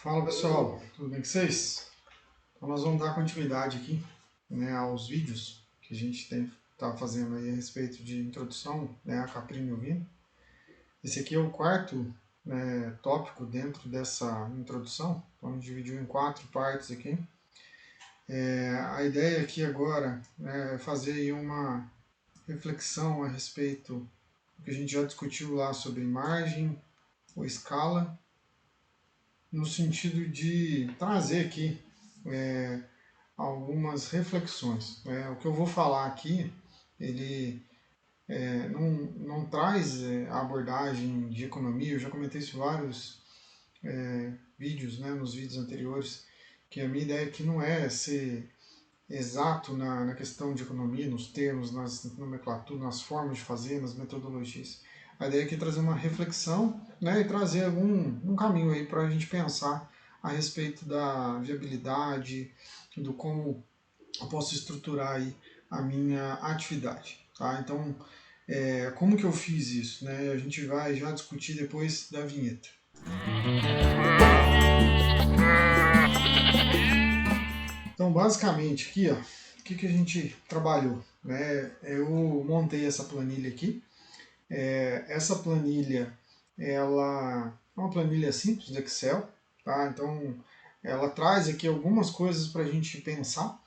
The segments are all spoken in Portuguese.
Fala pessoal, tudo bem com vocês? Então nós vamos dar continuidade aqui, né, aos vídeos que a gente tá fazendo aí a respeito de introdução, né, a caprino e ovino. Esse aqui é o quarto, né, tópico dentro dessa introdução, então a gente dividiu em 4 partes aqui. A ideia aqui agora é fazer aí uma reflexão a respeito do que a gente já discutiu lá sobre margem ou escala, no sentido de trazer aqui algumas reflexões. O que eu vou falar aqui, ele não traz a abordagem de economia. Eu já comentei isso em vários vídeos, né, nos vídeos anteriores, que a minha ideia aqui não é ser exato na questão de economia, nos termos, nas nomenclaturas, nas formas de fazer, nas metodologias. A ideia aqui é trazer uma reflexão, né, e trazer um caminho aí para a gente pensar a respeito da viabilidade, do como eu posso estruturar aí a minha atividade. Tá? Então, como que eu fiz isso? Né? A gente vai já discutir depois da vinheta. Então, basicamente, aqui, ó, o que a gente trabalhou? Né? Eu montei essa planilha aqui. Essa planilha, ela é uma planilha simples do Excel. Tá? Então, ela traz aqui algumas coisas para a gente pensar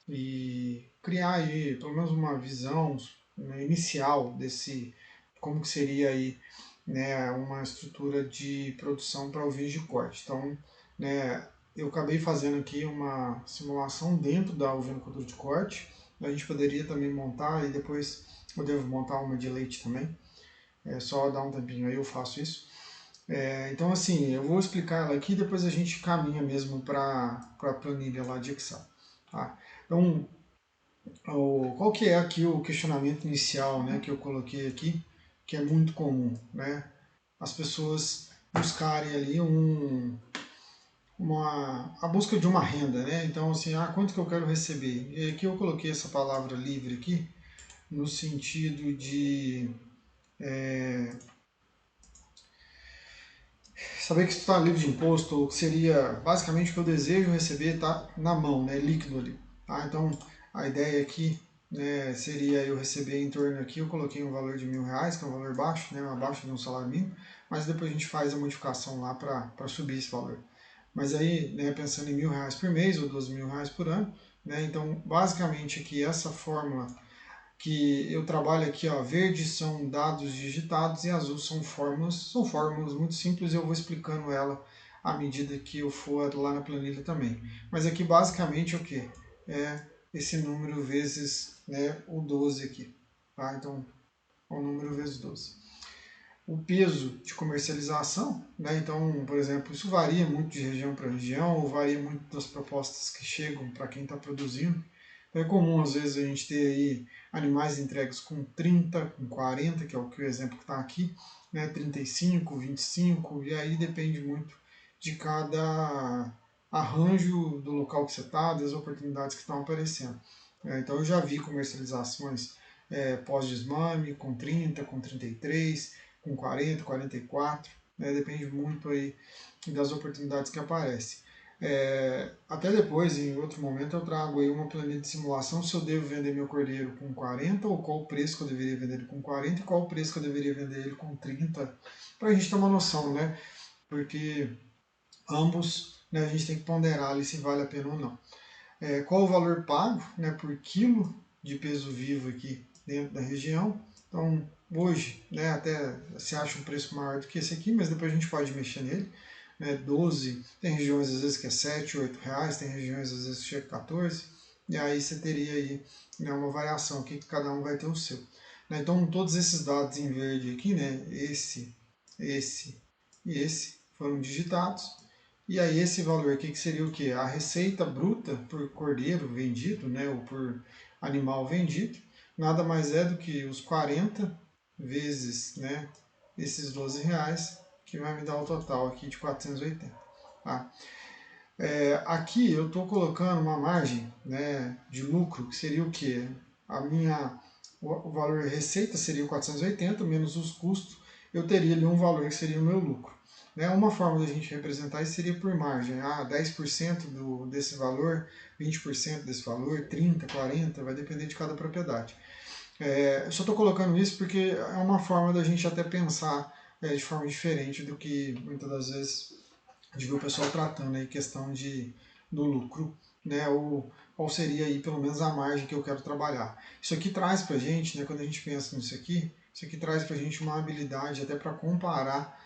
e criar aí pelo menos uma visão, né, inicial desse como que seria aí, né, uma estrutura de produção para ovinos de corte. Então, né, eu acabei fazendo aqui uma simulação dentro da ovinocultura de corte. A gente poderia também montar e depois eu devo montar uma de leite também. É só dar um tempinho aí, eu faço isso. Então, assim, eu vou explicar ela aqui e depois a gente caminha mesmo para a planilha lá de Excel. Tá? Então, qual que é aqui o questionamento inicial, né, que eu coloquei aqui, que é muito comum, né? As pessoas buscarem ali a busca de uma renda, né? Então, assim, quanto que eu quero receber? E aqui eu coloquei essa palavra livre aqui, no sentido de saber que isso está livre de imposto, ou que seria basicamente o que eu desejo receber está na mão, né, líquido ali. Tá? Então, a ideia aqui, né, seria eu receber em torno aqui, eu coloquei um valor de R$1.000, que é um valor baixo, né, abaixo de um salário mínimo, mas depois a gente faz a modificação lá para subir esse valor. Mas aí, né, pensando em R$1.000 por mês ou R$12.000 por ano, né, então basicamente aqui essa fórmula que eu trabalho aqui, ó, verde são dados digitados e azul são fórmulas muito simples, eu vou explicando ela à medida que eu for lá na planilha também. Mas aqui basicamente o que? É esse número vezes, né, o 12 aqui. Tá? Então, o número vezes 12. O peso de comercialização, né? Então, por exemplo, isso varia muito de região para região, ou varia muito das propostas que chegam para quem está produzindo. Então, é comum, às vezes, a gente ter aí animais entregues com 30, com 40, que é o exemplo que está aqui, né? 35, 25, e aí depende muito de cada arranjo do local que você está, das oportunidades que estão aparecendo. Então, eu já vi comercializações pós-desmame com 30, com 33, com 40, 44, né? Depende muito aí das oportunidades que aparecem. Até depois, em outro momento, eu trago aí uma planilha de simulação se eu devo vender meu cordeiro com 40 ou qual o preço que eu deveria vender ele com 40 e qual o preço que eu deveria vender ele com 30, para a gente ter uma noção, né? Porque ambos, né, a gente tem que ponderar ali se vale a pena ou não. Qual o valor pago, né, por quilo de peso vivo aqui dentro da região. Então, hoje, né, até se acha um preço maior do que esse aqui, mas depois a gente pode mexer nele. 12, tem regiões às vezes que é 7, 8 reais, tem regiões às vezes que chega a 14, e aí você teria aí, né, uma variação aqui que cada um vai ter o seu. Então, todos esses dados em verde aqui, né, esse e esse, foram digitados. E aí esse valor aqui que seria o quê? A receita bruta por cordeiro vendido, né, ou por animal vendido, nada mais é do que os 40 vezes, né, esses 12 reais, que vai me dar o total aqui de 480. Tá? Aqui eu estou colocando uma margem, né, de lucro, que seria o quê? O valor receita seria o 480 menos os custos, eu teria ali um valor que seria o meu lucro. né? Uma forma da gente representar isso seria por margem. 10% desse valor, 20% desse valor, 30%, 40%, vai depender de cada propriedade. Eu só estou colocando isso porque é uma forma da gente até pensar de forma diferente do que muitas das vezes a gente vê o pessoal tratando aí questão do lucro, né? Ou qual seria aí pelo menos a margem que eu quero trabalhar. Isso aqui traz para a gente, né, quando a gente pensa nisso aqui, isso aqui traz para a gente uma habilidade até para comparar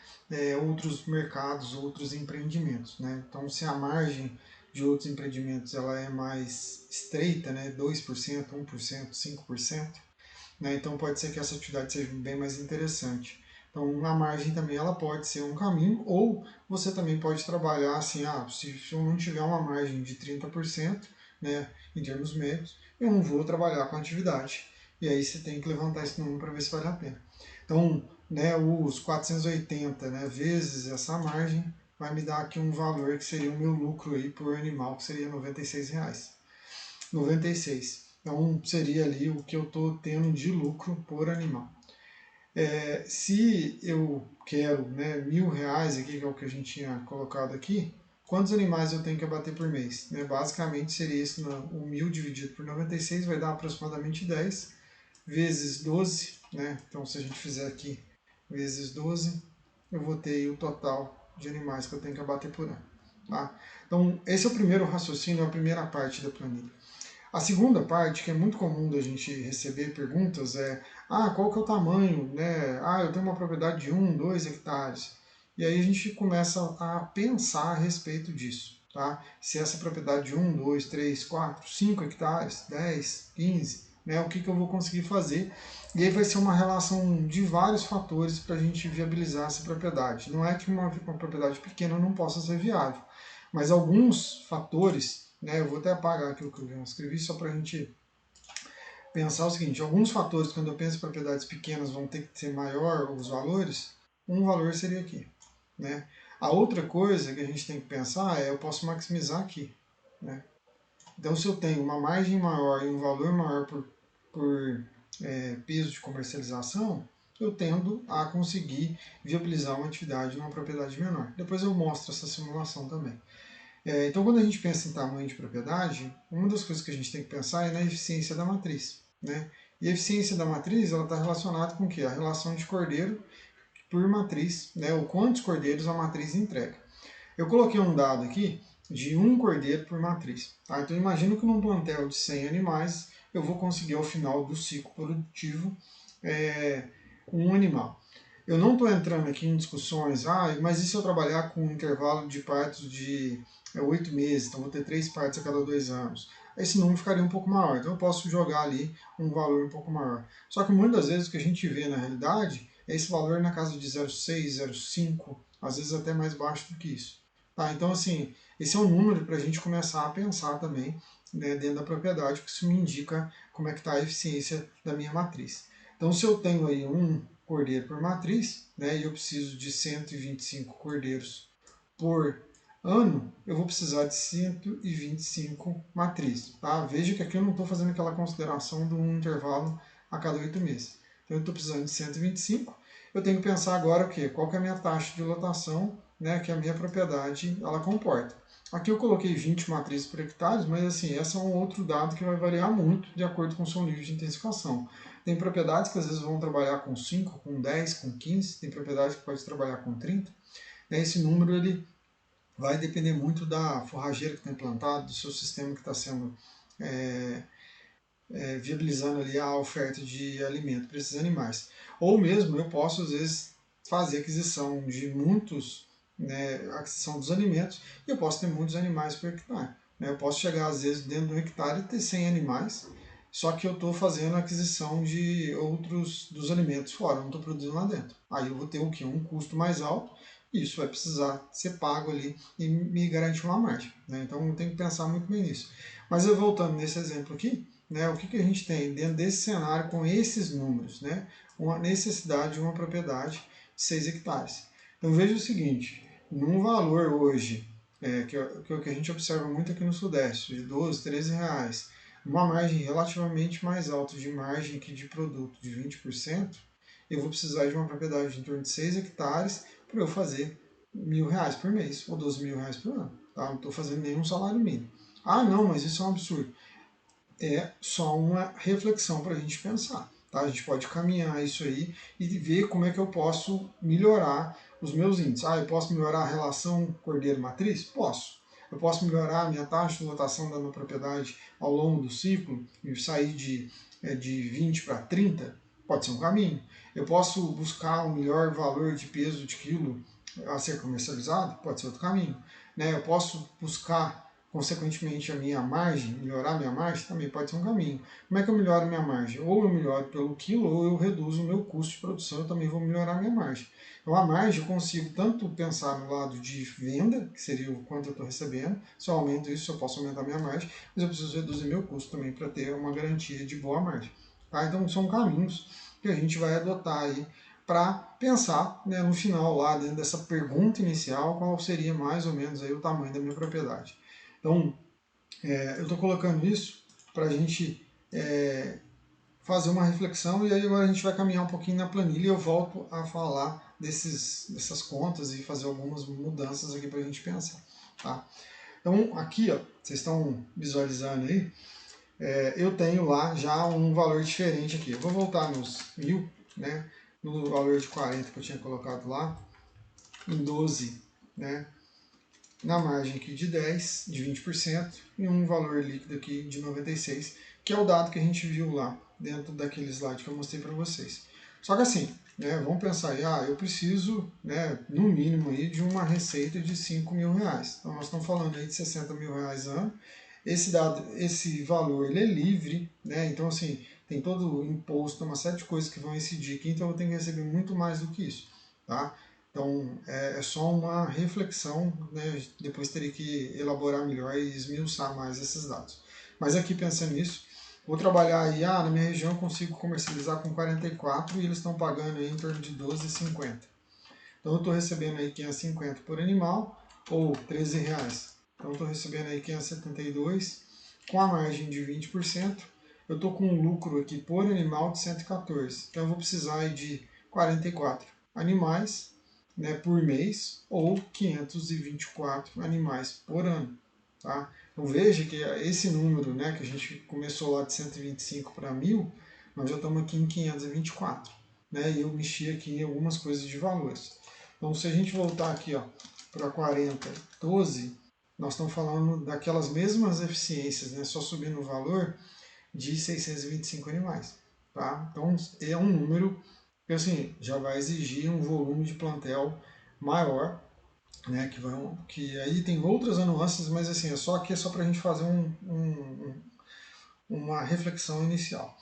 outros mercados, outros empreendimentos, né? Então, se a margem de outros empreendimentos ela é mais estreita, né, 2%, 1%, 5%, né? Então pode ser que essa atividade seja bem mais interessante. Então a margem também ela pode ser um caminho, ou você também pode trabalhar assim, se eu não tiver uma margem de 30%, né, em termos médios, eu não vou trabalhar com atividade. E aí você tem que levantar esse número para ver se vale a pena. Então, né, os 480, né, vezes essa margem vai me dar aqui um valor que seria o meu lucro aí por animal, que seria R$ 96. 96. Então seria ali o que eu estou tendo de lucro por animal. Se eu quero, né, R$ 1.000 aqui, que é o que a gente tinha colocado aqui, quantos animais eu tenho que abater por mês? Né? Basicamente seria isso, o 1.000 dividido por 96 vai dar aproximadamente 10 vezes 12, né? Então se a gente fizer aqui vezes 12, eu vou ter aí o total de animais que eu tenho que abater por ano. Tá? Então esse é o primeiro raciocínio, a primeira parte da planilha. A segunda parte, que é muito comum da gente receber perguntas, qual que é o tamanho, né? Eu tenho uma propriedade de 1, 2 hectares. E aí a gente começa a pensar a respeito disso, tá? Se essa propriedade de 1, 2, 3, 4, 5 hectares, 10, 15, né? O que eu vou conseguir fazer? E aí vai ser uma relação de vários fatores para a gente viabilizar essa propriedade. Não é que uma propriedade pequena não possa ser viável, mas alguns fatores, né, eu vou até apagar aqui o que eu escrevi só para a gente pensar o seguinte, alguns fatores, quando eu penso em propriedades pequenas, vão ter que ser maior os valores, um valor seria aqui. Né? A outra coisa que a gente tem que pensar eu posso maximizar aqui. Né? Então, se eu tenho uma margem maior e um valor maior por peso de comercialização, eu tendo a conseguir viabilizar uma atividade em uma propriedade menor. Depois eu mostro essa simulação também. Então, quando a gente pensa em tamanho de propriedade, uma das coisas que a gente tem que pensar é na eficiência da matriz. Né? E a eficiência da matriz está relacionada com o quê? A relação de cordeiro por matriz, né? Ou quantos cordeiros a matriz entrega. Eu coloquei um dado aqui de um cordeiro por matriz. Tá? Então, imagino que num plantel de 100 animais, eu vou conseguir ao final do ciclo produtivo um animal. Eu não estou entrando aqui em discussões, mas e se eu trabalhar com um intervalo de partos de 8 meses, então vou ter 3 partos a cada 2 anos. Esse número ficaria um pouco maior, então eu posso jogar ali um valor um pouco maior. Só que muitas vezes o que a gente vê na realidade é esse valor na casa de 0,6, 0,5, às vezes até mais baixo do que isso. Tá? Então, assim, esse é um número para a gente começar a pensar também, né, dentro da propriedade, porque isso me indica como é que está a eficiência da minha matriz. Então, se eu tenho aí um cordeiro por matriz, né, e eu preciso de 125 cordeiros por ano, eu vou precisar de 125 matrizes. Tá? Veja que aqui eu não estou fazendo aquela consideração de um intervalo a cada 8 meses. Então eu estou precisando de 125. Eu tenho que pensar agora o quê? Qual que é a minha taxa de lotação, né, que a minha propriedade ela comporta. Aqui eu coloquei 20 matrizes por hectare, mas assim, esse é um outro dado que vai variar muito de acordo com o seu nível de intensificação. Tem propriedades que às vezes vão trabalhar com 5, com 10, com 15, tem propriedades que pode trabalhar com 30. Esse número ele vai depender muito da forrageira que está implantada, do seu sistema que está sendo viabilizando ali a oferta de alimento para esses animais. Ou mesmo eu posso às vezes fazer aquisição de muitos, né, aquisição dos alimentos, e eu posso ter muitos animais por hectare. Né? Eu posso chegar às vezes dentro de um hectare e ter 100 animais, só que eu estou fazendo a aquisição de outros dos alimentos fora, não estou produzindo lá dentro. Aí eu vou ter o quê? Um custo mais alto, e isso vai precisar ser pago ali e me garantir uma margem. Né? Então eu tenho que pensar muito bem nisso. Mas eu voltando nesse exemplo aqui, né, o que a gente tem dentro desse cenário com esses números? Né? Uma necessidade de uma propriedade de 6 hectares. Então veja o seguinte, num valor hoje, que é o que a gente observa muito aqui no Sudeste, de 12, 13 reais, uma margem relativamente mais alta de margem que de produto de 20%, eu vou precisar de uma propriedade de em torno de 6 hectares para eu fazer R$ 1.000 por mês, ou R$ 12.000 por ano. Tá? Não estou fazendo nenhum salário mínimo. Ah, não, mas isso é um absurdo. É só uma reflexão para a gente pensar. Tá? A gente pode caminhar isso aí e ver como é que eu posso melhorar os meus índices. Ah, eu posso melhorar a relação cordeiro-matriz? Posso. Eu posso melhorar a minha taxa de lotação da minha propriedade ao longo do ciclo e sair de 20 para 30? Pode ser um caminho. Eu posso buscar um melhor valor de peso de quilo a ser comercializado? Pode ser outro caminho. Né? Eu posso buscar, consequentemente, a minha margem, melhorar a minha margem? Também pode ser um caminho. Como é que eu melhoro a minha margem? Ou eu melhoro pelo quilo, ou eu reduzo o meu custo de produção, eu também vou melhorar a minha margem. Então a margem eu consigo tanto pensar no lado de venda, que seria o quanto eu estou recebendo, se eu aumento isso eu posso aumentar a minha margem, mas eu preciso reduzir meu custo também para ter uma garantia de boa margem. Tá? Então são caminhos que a gente vai adotar aí para pensar, né, no final lá dentro dessa pergunta inicial qual seria mais ou menos aí o tamanho da minha propriedade. Então eu estou colocando isso para a gente fazer uma reflexão e aí agora a gente vai caminhar um pouquinho na planilha e eu volto a falar dessas contas e fazer algumas mudanças aqui para a gente pensar. Tá? Então aqui, ó, vocês estão visualizando aí, eu tenho lá já um valor diferente aqui. Eu vou voltar nos 1.000, né, no valor de 40 que eu tinha colocado lá, em 12, né, na margem aqui de 10, de 20%, e um valor líquido aqui de 96, que é o dado que a gente viu lá dentro daquele slide que eu mostrei para vocês. Só que assim, né, vamos pensar aí, eu preciso, né, no mínimo aí, de uma receita de R$ 5.000. Então nós estamos falando aí de R$ 60.000 ano. Esse valor ele é livre, né? Então assim, tem todo o imposto, uma série de coisas que vão incidir aqui, então eu tenho que receber muito mais do que isso, tá? Então é só uma reflexão, né? Depois teria que elaborar melhor e esmiuçar mais esses dados. Mas aqui pensando nisso, vou trabalhar aí, na minha região eu consigo comercializar com 44 e eles estão pagando aí em torno de 12,50. Então eu estou recebendo aí 550 por animal ou R$ 13. Então eu estou recebendo aí 572 com a margem de 20%. Eu estou com um lucro aqui por animal de 114. Então eu vou precisar aí de 44 animais, né, por mês ou 524 animais por ano. Tá? Então veja que esse número, né, que a gente começou lá de 125 para 1.000, nós já estamos aqui em 524. Né, e eu mexi aqui em algumas coisas de valores. Então se a gente voltar aqui para 4012, nós estamos falando daquelas mesmas eficiências, né, só subindo o valor de 625 animais. Tá? Então é um número que assim, já vai exigir um volume de plantel maior, né, que aí tem outras nuances, mas assim, aqui é só para a gente fazer uma reflexão inicial.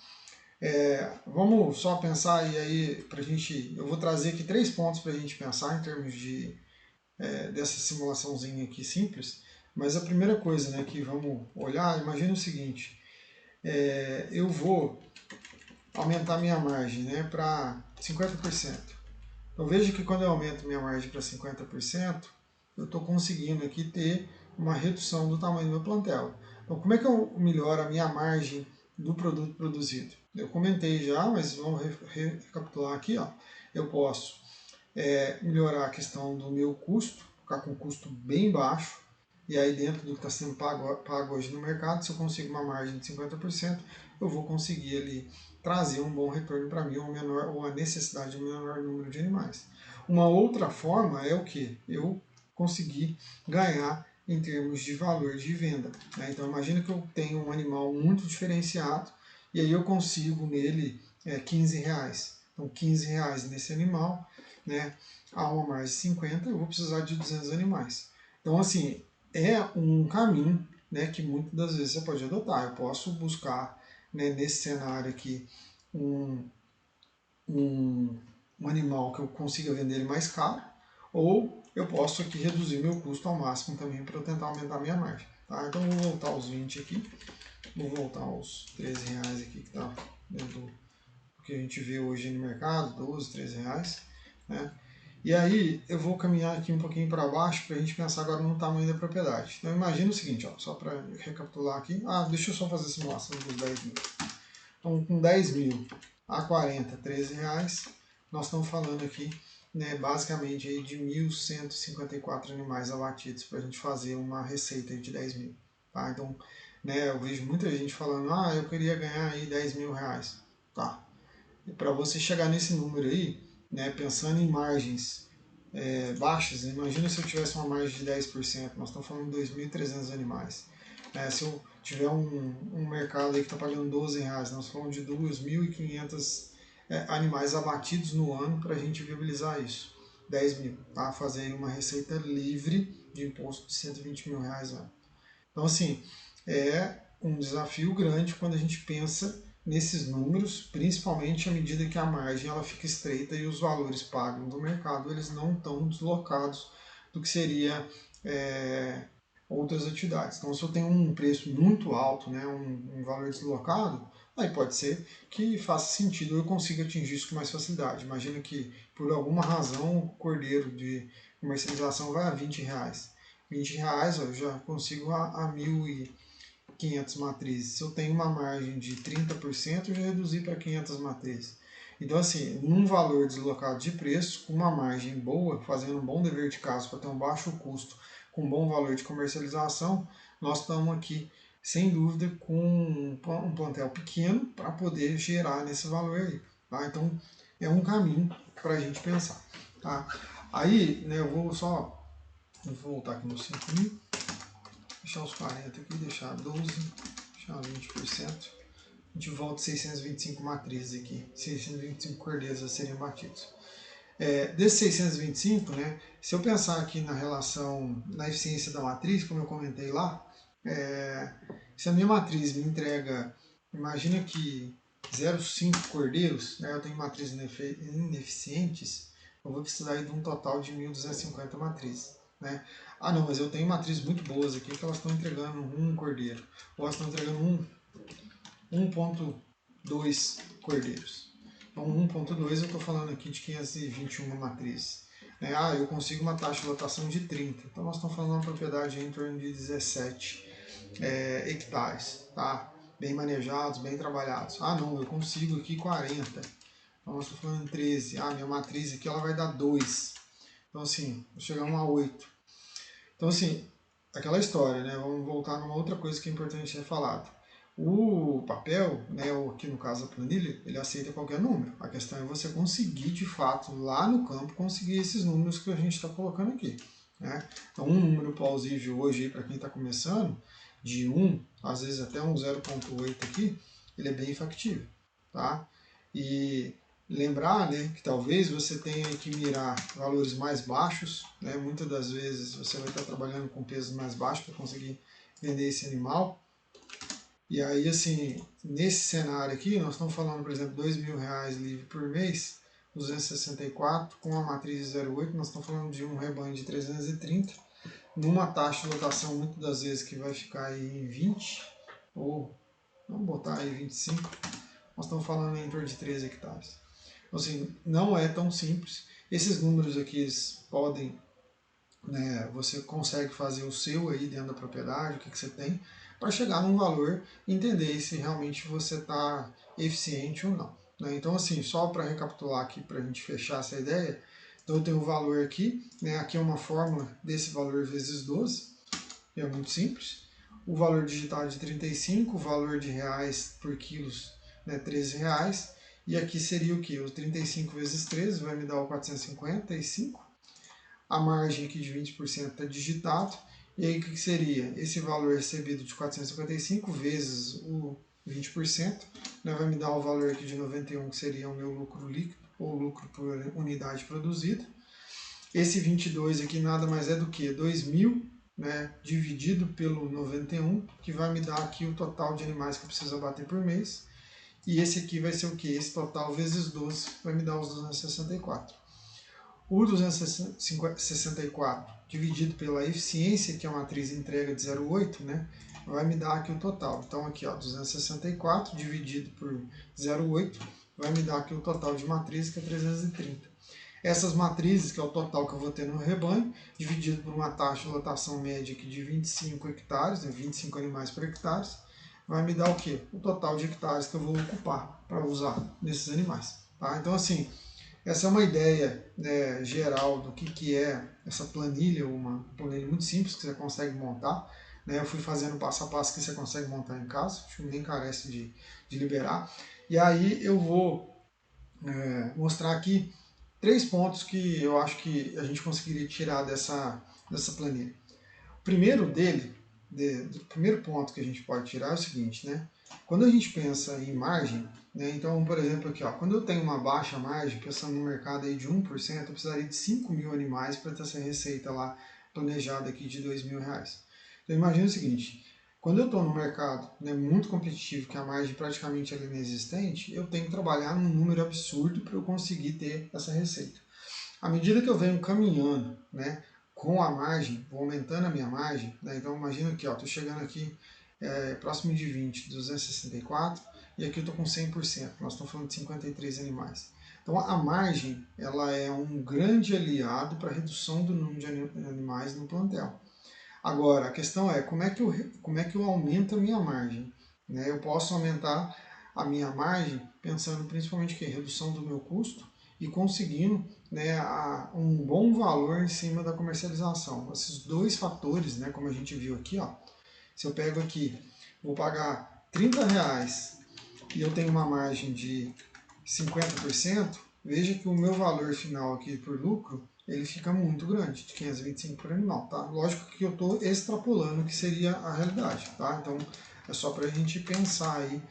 Vamos só pensar e aí pra gente, eu vou trazer aqui 3 pontos para a gente pensar em termos dessa simulaçãozinha aqui simples, mas a primeira coisa, né, que vamos olhar, imagina o seguinte, eu vou aumentar minha margem, né, para 50%. Então veja que quando eu aumento minha margem para 50%, eu estou conseguindo aqui ter uma redução do tamanho do meu plantel. Então como é que eu melhoro a minha margem do produto produzido? Eu comentei já, mas vamos recapitular aqui. Eu posso melhorar a questão do meu custo, ficar com um custo bem baixo, e aí dentro do que está sendo pago hoje no mercado, se eu consigo uma margem de 50%, eu vou conseguir ali trazer um bom retorno para mim, ou a necessidade de um menor número de animais. Uma outra forma é o que? Eu conseguir ganhar em termos de valor de venda. Né? Então imagina que eu tenho um animal muito diferenciado e aí eu consigo nele R$ 15. Então R$ 15 nesse animal, né, a uma margem de 50, eu vou precisar de 200 animais. Então assim, é um caminho, né, que muitas das vezes você pode adotar. Eu posso buscar, né, nesse cenário aqui um animal que eu consiga vender ele mais caro, ou eu posso aqui reduzir meu custo ao máximo também para tentar aumentar minha margem. Tá? Então vou voltar aos 20 aqui, vou voltar aos R$ 13 aqui que está dentro do que a gente vê hoje no mercado, 12, R$ 13. Né? E aí eu vou caminhar aqui um pouquinho para baixo para a gente pensar agora no tamanho da propriedade. Então imagina o seguinte, só para recapitular aqui. Deixa eu só fazer a simulação dos 10 mil. Então com 10 mil a 40, R$ 13, nós estamos falando aqui né, basicamente aí de 1.154 animais abatidos para a gente fazer uma receita de 10 mil. Tá? Então, né, eu vejo muita gente falando, eu queria ganhar aí 10 mil reais. Tá. E para você chegar nesse número aí, né, pensando em margens baixas, imagina se eu tivesse uma margem de 10%, nós estamos falando de 2.300 animais. Se eu tiver um mercado aí que está pagando 12 reais, nós falamos de 2.500 animais abatidos no ano para a gente viabilizar isso. 10 mil, tá? Fazer uma receita livre de imposto de 120 mil reais ano. Então, assim, é um desafio grande quando a gente pensa nesses números, principalmente à medida que a margem ela fica estreita e os valores pagos do mercado eles não estão deslocados do que seria outras atividades. Então, se eu tenho um preço muito alto, né, um valor deslocado, aí pode ser que faça sentido eu consiga atingir isso com mais facilidade. Imagina que, por alguma razão, o cordeiro de comercialização vai a 20 reais. 20 reais eu já consigo a 1.500 matrizes. Se eu tenho uma margem de 30%, eu já reduzi para 500 matrizes. Então, assim, num valor deslocado de preço, com uma margem boa, fazendo um bom dever de casa para ter um baixo custo, com um bom valor de comercialização, nós estamos aqui, sem dúvida, com um plantel pequeno para poder gerar nesse valor aí. Tá? Então, é um caminho para a gente pensar. Tá? Aí, né, eu vou voltar aqui nos 5 mil, deixar os 40 aqui, deixar 12, deixar 20%. A gente volta 625 matrizes aqui, 625 cordeiros a serem batidos. Desses 625, né, se eu pensar aqui na relação, na eficiência da matriz, como eu comentei lá, se a minha matriz me entrega, imagina que 0,5 cordeiros, né, eu tenho matrizes ineficientes, eu vou precisar de um total de 1.250 matrizes. Né? Não, mas eu tenho matrizes muito boas aqui que elas estão entregando um cordeiro, ou elas estão entregando 1,2 cordeiros. Então 1,2 eu estou falando aqui de 521 matrizes. Eu consigo uma taxa de lotação de 30. Então nós estamos falando de uma propriedade em torno de 17 hectares. Tá? Bem manejados, bem trabalhados. Não, eu consigo aqui 40. Então nós estamos falando de 13. Minha matriz aqui ela vai dar 2. Então assim, vou chegar a 8. Então assim, aquela história, né? Vamos voltar numa outra coisa que é importante ser falado. O papel, né, ou aqui no caso a planilha, ele aceita qualquer número. A questão é você conseguir, de fato, lá no campo, conseguir esses números que a gente está colocando aqui. Né? Então, um número plausível hoje, para quem está começando, de 1, às vezes até um 0,8 aqui, ele é bem factível. Tá? E lembrar, né, que talvez você tenha que mirar valores mais baixos. Né? Muitas das vezes você vai estar trabalhando com pesos mais baixos para conseguir vender esse animal. E aí, assim, nesse cenário aqui, nós estamos falando, por exemplo, R$2.000 livre por mês, 264, com a matriz de 0,8, nós estamos falando de um rebanho de 330, numa taxa de lotação, muitas das vezes, que vai ficar aí em 20, ou vamos botar aí 25, nós estamos falando em torno de 13 hectares. Então, assim, não é tão simples. Esses números aqui podem, né, você consegue fazer o seu aí dentro da propriedade, o que você tem, para chegar num valor e entender se realmente você está eficiente ou não. Né? Então, assim, só para recapitular aqui, para a gente fechar essa ideia, então eu tenho o valor aqui, né? Aqui é uma fórmula desse valor vezes 12, que é muito simples. O valor digital é de 35, o valor de reais por quilos, né, 13 reais. E aqui seria o que? Os 35 vezes 13 vai me dar o 455. A margem aqui de 20% está digitado. E aí o que seria? Esse valor recebido de 455 vezes o 20%, né, vai me dar o valor aqui de 91, que seria o meu lucro líquido, ou lucro por unidade produzida. Esse 22 aqui nada mais é do que 2.000, né, dividido pelo 91, que vai me dar aqui o total de animais que eu preciso abater por mês. E esse aqui vai ser o que? Esse total vezes 12 vai me dar os 264. O 264 dividido pela eficiência, que a matriz entrega de 0,8, né, vai me dar aqui o total. Então aqui, ó, 264 dividido por 0,8 vai me dar aqui o total de matriz, que é 330. Essas matrizes, que é o total que eu vou ter no rebanho, dividido por uma taxa de lotação média aqui de 25 hectares, né, 25 animais por hectare, vai me dar o quê? O total de hectares que eu vou ocupar para usar nesses animais. Tá? Então assim, essa é uma ideia, né, geral do que é essa planilha, uma planilha muito simples que você consegue montar. Né? Eu fui fazendo passo a passo que você consegue montar em casa, acho que nem carece de liberar. E aí eu vou mostrar aqui 3 pontos que eu acho que a gente conseguiria tirar dessa planilha. O primeiro o primeiro ponto que a gente pode tirar é o seguinte, né? Quando a gente pensa em margem, né, então, por exemplo, aqui, ó, quando eu tenho uma baixa margem, pensando no mercado aí de 1%, eu precisaria de 5 mil animais para ter essa receita lá planejada aqui de R$ 2.000. Então, imagina o seguinte, quando eu estou no mercado, né, muito competitivo, que a margem praticamente é inexistente, eu tenho que trabalhar num número absurdo para eu conseguir ter essa receita. À medida que eu venho caminhando, né, com a margem, vou aumentando a minha margem, né, então imagina aqui, estou chegando aqui próximo de 20, 264, e aqui eu estou com 100%, nós estamos falando de 53 animais. Então a margem ela é um grande aliado para a redução do número de animais no plantel. Agora, a questão é como é que eu aumento a minha margem? Né? Eu posso aumentar a minha margem pensando principalmente em redução do meu custo e conseguindo, né, um bom valor em cima da comercialização. Esses dois fatores, né, como a gente viu aqui, ó, se eu pego aqui, vou pagar R$ 30 e eu tenho uma margem de 50%, veja que o meu valor final aqui por lucro, ele fica muito grande, de 525 por animal, tá? Lógico que eu estou extrapolando o que seria a realidade, tá? Então, é só para a gente pensar aí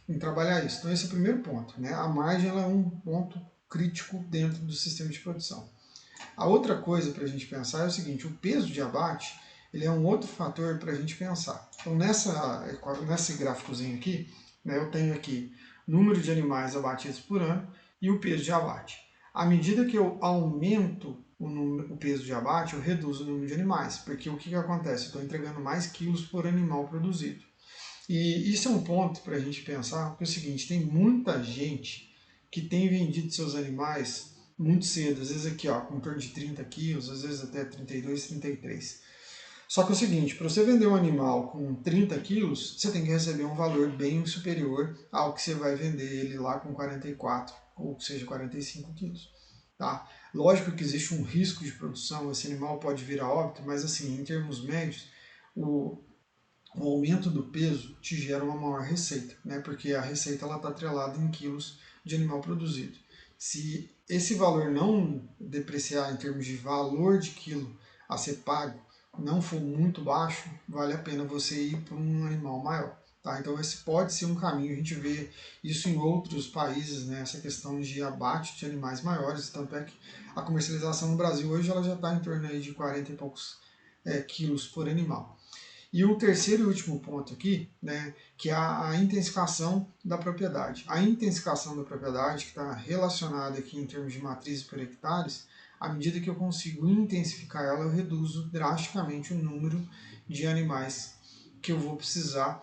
em trabalhar isso. Então, esse é o primeiro ponto, né? A margem ela é um ponto crítico dentro do sistema de produção. A outra coisa para a gente pensar é o seguinte, o peso de abate, ele é um outro fator para a gente pensar. Então, nesse gráficozinho aqui, né, eu tenho aqui número de animais abatidos por ano e o peso de abate. À medida que eu aumento o peso de abate, eu reduzo o número de animais, porque o que acontece? Eu estou entregando mais quilos por animal produzido. E isso é um ponto para a gente pensar, porque é o seguinte, tem muita gente que tem vendido seus animais muito cedo, às vezes aqui ó, com torno de 30 quilos, às vezes até 32, 33. Só que é o seguinte, para você vender um animal com 30 quilos, você tem que receber um valor bem superior ao que você vai vender ele lá com 44, ou seja, 45 quilos. Tá? Lógico que existe um risco de produção, esse animal pode vir a óbito, mas assim, em termos médios, o aumento do peso te gera uma maior receita, né? Porque a receita está atrelada em quilos de animal produzido. Se esse valor não depreciar em termos de valor de quilo a ser pago, não for muito baixo, vale a pena você ir para um animal maior. Tá? Então esse pode ser um caminho, a gente vê isso em outros países, né? Essa questão de abate de animais maiores, tanto é que a comercialização no Brasil hoje ela já está em torno aí de 40 e poucos quilos por animal. E o terceiro e último ponto aqui, né, que é a intensificação da propriedade. A intensificação da propriedade, que está relacionada aqui em termos de matrizes por hectares, à medida que eu consigo intensificar ela, eu reduzo drasticamente o número de animais que eu vou precisar,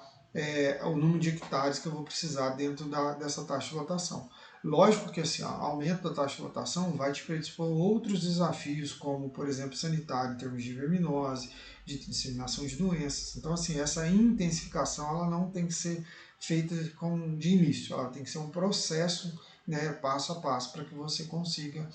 o número de hectares que eu vou precisar dentro dessa taxa de lotação. Lógico que assim, o aumento da taxa de lotação vai te predispor outros desafios, como, por exemplo, sanitário, em termos de verminose, de disseminação de doenças. Então, assim, essa intensificação ela não tem que ser feita de início, ela tem que ser um processo, né, passo a passo, para que você consiga,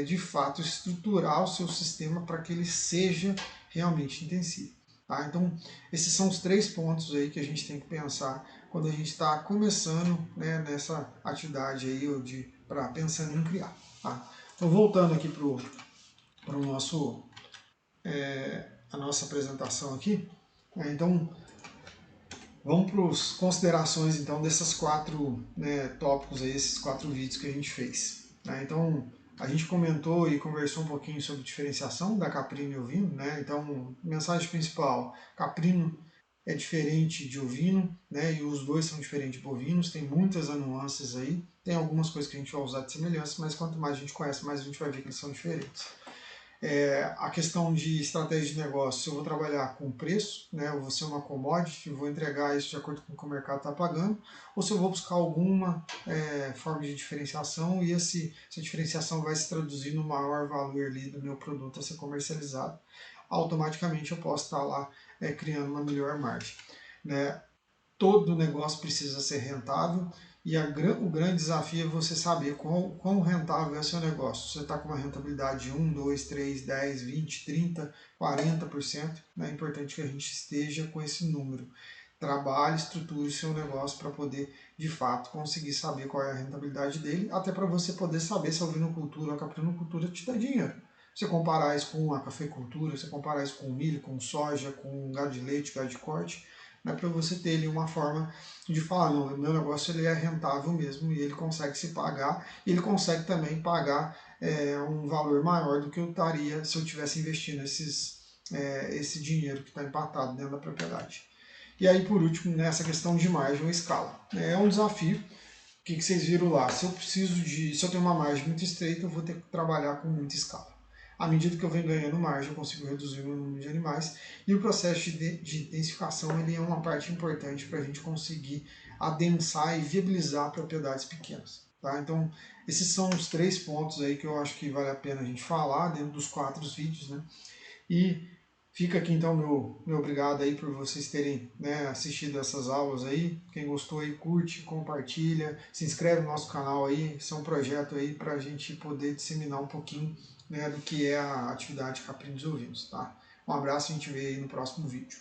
de fato, estruturar o seu sistema para que ele seja realmente intensivo. Tá? Então, esses são os 3 pontos aí que a gente tem que pensar quando a gente está começando, né, nessa atividade aí, pensando em criar. Tá? Então, voltando aqui para o nosso a nossa apresentação aqui. Então, vamos para as considerações então dessas 4 tópicos aí, esses 4 vídeos que a gente fez. Então, a gente comentou e conversou um pouquinho sobre diferenciação da caprino e ovino, né? Então, mensagem principal: caprino é diferente de ovino, né? E os dois são diferentes de bovinos. Tem muitas nuances aí. Tem algumas coisas que a gente vai usar de semelhança, mas quanto mais a gente conhece, mais a gente vai ver que eles são diferentes. A questão de estratégia de negócio, se eu vou trabalhar com preço, né, eu vou ser uma commodity, vou entregar isso de acordo com o que o mercado está pagando, ou se eu vou buscar alguma forma de diferenciação e essa diferenciação vai se traduzir no maior valor ali do meu produto a ser comercializado, automaticamente eu posso estar lá criando uma melhor margem. Né? Todo negócio precisa ser rentável E o grande desafio é você saber quão rentável é o seu negócio. Se você está com uma rentabilidade de 1, 2, 3, 10, 20, 30, 40%, é importante que a gente esteja com esse número. Trabalhe, estruture o seu negócio para poder, de fato, conseguir saber qual é a rentabilidade dele, até para você poder saber se a ovinocultura ou a caprinocultura te dá dinheiro. Você comparar isso com a cafeicultura, você comparar isso com milho, com soja, com gado de leite, gado de corte, né, para você ter ali uma forma de falar, não, o meu negócio ele é rentável mesmo e ele consegue se pagar, e ele consegue também pagar um valor maior do que eu estaria se eu tivesse investindo esse dinheiro que está empatado dentro da propriedade. E aí, por último, nessa questão de margem ou escala. É um desafio. O que vocês viram lá? Se eu tenho uma margem muito estreita, eu vou ter que trabalhar com muita escala. À medida que eu venho ganhando margem, eu consigo reduzir o meu número de animais. E o processo de densificação ele é uma parte importante para a gente conseguir adensar e viabilizar propriedades pequenas. Tá? Então, esses são os 3 pontos aí que eu acho que vale a pena a gente falar dentro dos 4 vídeos, né? E fica aqui então meu obrigado aí por vocês terem, né, assistido essas aulas aí. Quem gostou aí, curte, compartilha, se inscreve no nosso canal aí. Isso é um projeto aí para a gente poder disseminar um pouquinho, né, do que é a atividade Caprinos Ovinos, tá? Um abraço, a gente vê aí no próximo vídeo.